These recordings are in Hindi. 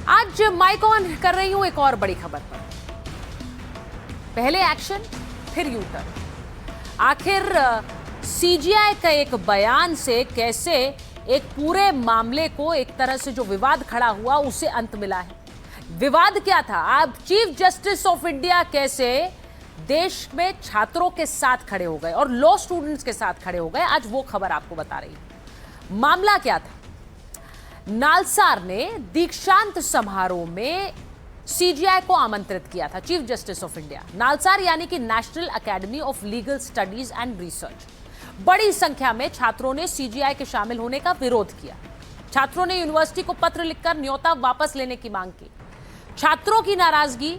आज माइक ऑन कर रही हूं एक और बड़ी खबर पर। पहले एक्शन फिर यू टर्न। आखिर सीजीआई का एक बयान से कैसे एक पूरे मामले को, एक तरह से जो विवाद खड़ा हुआ, उसे अंत मिला है। विवाद क्या था? अब चीफ जस्टिस ऑफ इंडिया कैसे देश में छात्रों के साथ खड़े हो गए और लॉ स्टूडेंट्स के साथ खड़े हो गए, आज वो खबर आपको बता रही हूं। मामला क्या था? नालसार ने दीक्षांत समारोह में सीजीआई को आमंत्रित किया था, chief justice of India. NALSAR यानी कि national academy of legal studies and research. बड़ी संख्या में छात्रों ने सीजीआई के शामिल होने का विरोध किया। छात्रों ने यूनिवर्सिटी को पत्र लिखकर न्योता वापस लेने की मांग की। छात्रों की नाराजगी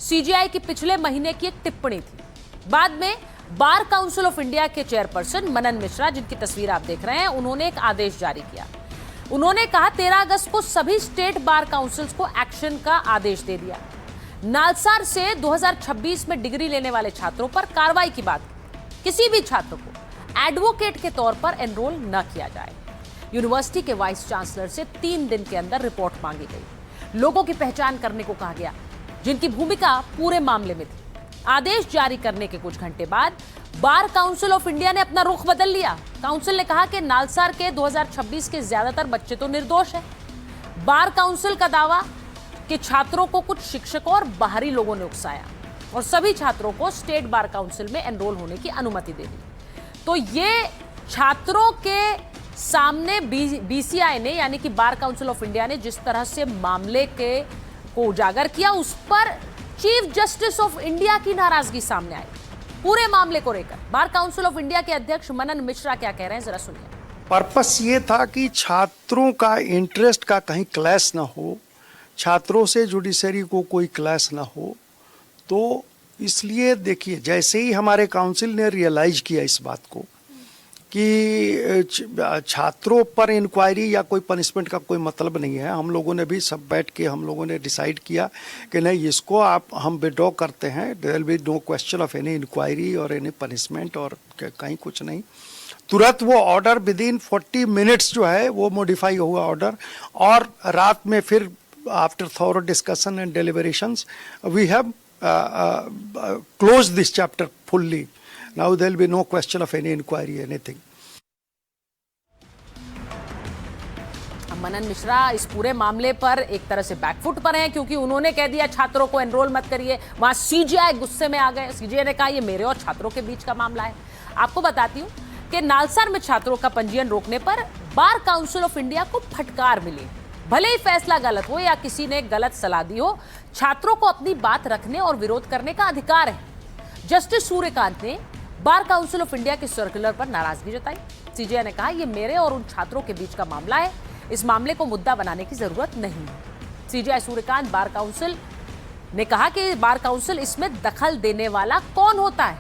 सीजीआई की पिछले महीने की एक टिप्पणी थी। बाद में बार काउंसिल ऑफ इंडिया के चेयरपर्सन मनन मिश्रा, जिनकी तस्वीर आप देख रहे हैं, उन्होंने एक आदेश जारी किया। उन्होंने कहा 13 अगस्त को सभी स्टेट बार काउंसिल्स को एक्शन का आदेश दे दिया। नालसार से 2026 में डिग्री लेने वाले छात्रों पर कार्रवाई की बात की। किसी भी छात्र को एडवोकेट के तौर पर एनरोल न किया जाए। यूनिवर्सिटी के वाइस चांसलर से 3 दिन के अंदर रिपोर्ट मांगी गई। लोगों की पहचान करने को कहा गया जिनकी भूमिका पूरे मामले में थी। आदेश जारी करने के कुछ घंटे बाद बार काउंसिल ऑफ इंडिया ने अपना रुख बदल लिया। काउंसिल ने कहा कि नालसार के 2026 के ज्यादातर बच्चे तो निर्दोष हैं। बार काउंसिल का दावा कि छात्रों को कुछ शिक्षकों और बाहरी लोगों ने उकसाया और सभी छात्रों को स्टेट बार काउंसिल में एनरोल होने की अनुमति दे दी। तो ये छात्रों के सामने बीसीआई ने, यानी कि बार काउंसिल ऑफ इंडिया ने जिस तरह से मामले को उजागर किया, उस पर चीफ जस्टिस ऑफ इंडिया की नाराजगी सामने आई। पूरे मामले को लेकर बार काउंसिल ऑफ इंडिया के अध्यक्ष मनन मिश्रा क्या कह रहे हैं, जरा सुनिए। पर्पस ये था कि छात्रों का इंटरेस्ट का कहीं क्लैश ना हो, छात्रों से जुडिशरी को कोई क्लैश ना हो। तो इसलिए देखिए, जैसे ही हमारे काउंसिल ने रियलाइज किया इस बात को कि छात्रों पर इंक्वायरी या कोई पनिशमेंट का कोई मतलब नहीं है, हम लोगों ने भी सब बैठ के हम लोगों ने डिसाइड किया कि नहीं, इसको हम विड्रॉ करते हैं। There will be no question of any inquiry or any punishment और कहीं कुछ नहीं। तुरंत वो ऑर्डर विदिन 40 मिनट्स जो है वो मॉडिफाई हुआ ऑर्डर, और रात में फिर after thorough discussion and deliberations we have close this chapter fully. Now there will be no question of any inquiry, anything. मनन मिश्रा इस पूरे मामले पर एक तरह से बैकफुट पर हैं, क्योंकि उन्होंने कह दिया छात्रों को एनरोल मत करिए। वहां सीजीआई गुस्से में आ गए। सीजीआई ने कहा ये मेरे और छात्रों के बीच का मामला है। आपको बताती हूं कि नालसार में छात्रों का पंजीयन रोकने पर बार काउंसिल ऑफ इंडिया को फटकार मिली। भले ही फैसला गलत हो या किसी ने गलत सलाह दी हो, छात्रों को अपनी बात रखने और विरोध करने का अधिकार है। जस्टिस सूर्यकांत ने बार काउंसिल ऑफ इंडिया के सर्कुलर पर नाराजगी जताई। सीजीआई ने कहा यह मेरे और उन छात्रों के बीच का मामला है, इस मामले को मुद्दा बनाने की जरूरत नहीं है। सीजीआई सूर्यकांत बार काउंसिल ने कहा कि बार काउंसिल इसमें दखल देने वाला कौन होता है?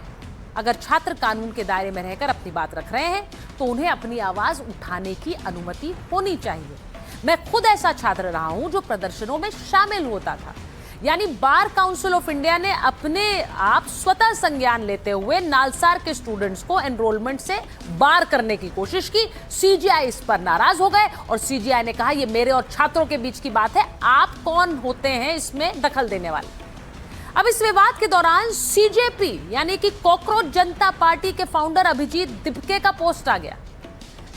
अगर छात्र कानून के दायरे में रहकर अपनी बात रख रहे हैं तो उन्हें अपनी आवाज उठाने की अनुमति होनी चाहिए। मैं खुद ऐसा छात्र रहा हूं जो प्रदर्शनों में शामिल होता था। यानी बार काउंसिल ऑफ इंडिया ने अपने आप स्वतः संज्ञान लेते हुए नालसार के स्टूडेंट्स को एनरोलमेंट से बार करने की कोशिश की। सीजीआई इस पर नाराज हो गए और सीजीआई ने कहा यह मेरे और छात्रों के बीच की बात है, आप कौन होते हैं इसमें दखल देने वाले? अब इस विवाद के दौरान सीजेपी यानी कि कॉकरोच जनता पार्टी के फाउंडर अभिजीत दिपके का पोस्ट आ गया।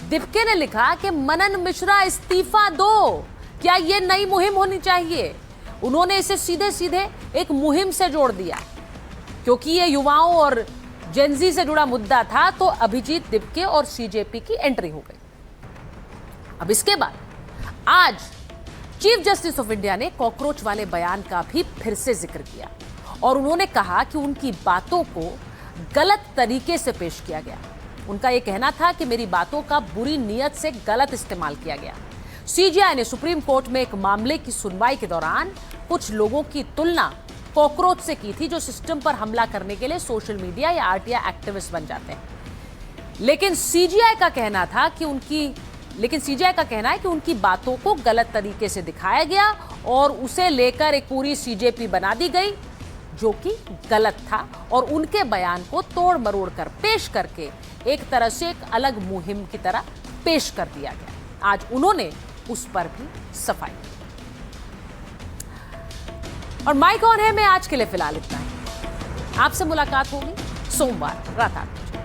दिपके ने लिखा कि मनन मिश्रा इस्तीफा दो, क्या यह नई मुहिम होनी चाहिए? उन्होंने इसे सीधे सीधे एक मुहिम से जोड़ दिया। क्योंकि ये युवाओं और जेनजी से जुड़ा मुद्दा था, तो अभिजीत दिपके और सीजेपी की एंट्री हो गई। अब इसके बाद आज चीफ जस्टिस ऑफ इंडिया ने कॉकरोच वाले बयान का भी फिर से जिक्र किया और उन्होंने कहा कि उनकी बातों को गलत तरीके से पेश किया गया। उनका यह कहना था कि मेरी बातों का बुरी नीयत से गलत इस्तेमाल किया गया। सीजीआई ने सुप्रीम कोर्ट में एक मामले की सुनवाई के दौरान कुछ लोगों की तुलना कॉकरोच से की थी, जो सिस्टम पर हमला करने के लिए सोशल मीडिया या आरटीआई एक्टिविस्ट बन जाते हैं। लेकिन सीजीआई का कहना है कि उनकी बातों को गलत तरीके से दिखाया गया और उसे लेकर एक पूरी सीजेपी बना दी गई, जो कि गलत था, और उनके बयान को तोड़ मरोड़ कर पेश करके एक तरह से एक अलग मुहिम की तरह पेश कर दिया गया। आज उन्होंने उस पर भी सफाई दी। और माई कौन है में आज के लिए फिलहाल इतना ही। आपसे मुलाकात होगी सोमवार रात 8 बजे।